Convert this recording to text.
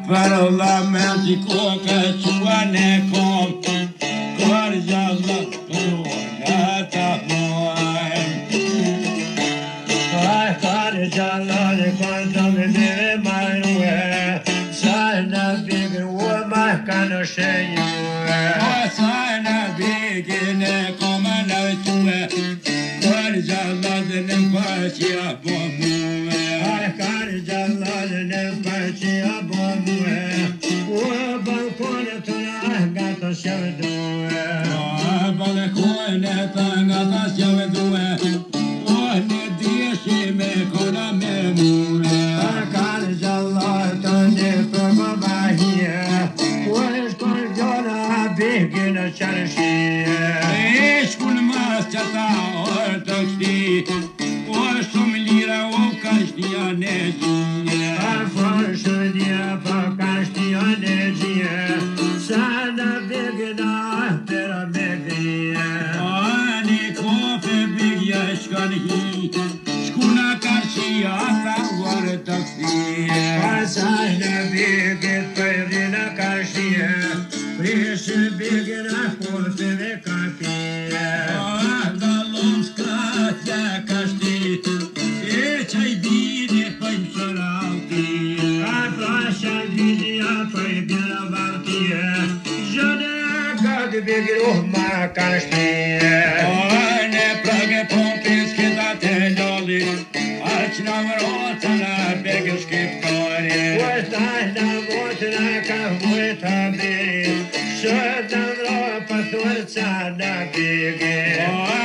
Parlament I koka qua ne kom Kër gjallë ata muaj Kër gjallë konta me beve marue Sa në bigë u ma kanë shenjue Sa në bigë ne koma në tue Kër gjallë në përqia po muë Kër gjallë në përqia po muë U balkone të nga të shëvdue Balkone të nga të shëvdue O në djeshi me kona me muë Kër gjallë të një për më bahie U shkon gjona bigë në qërshie Shkun mas që ta orë të kështi O shumë lira o ka shtia në gjie Shëndia për ka shtia në gjie Sa në bigë në tëra me dhije Ani kope bigja shkon hi Shkuna ka shia ta orë të kështi Sa në bigë për rina ka shtie Prishë bigë në kote dhe ka pije Dalon skratja ka shti E qaj bini për më sërauti Prasha vidja për bjera valtije Zhëne gëtë bigë ma ka shtie Ne prage popis këta të lolli Aq në vrota në begë shkiptori Vërtaj në votë në ka vëta biri Shët në vro për thurë ca në bigë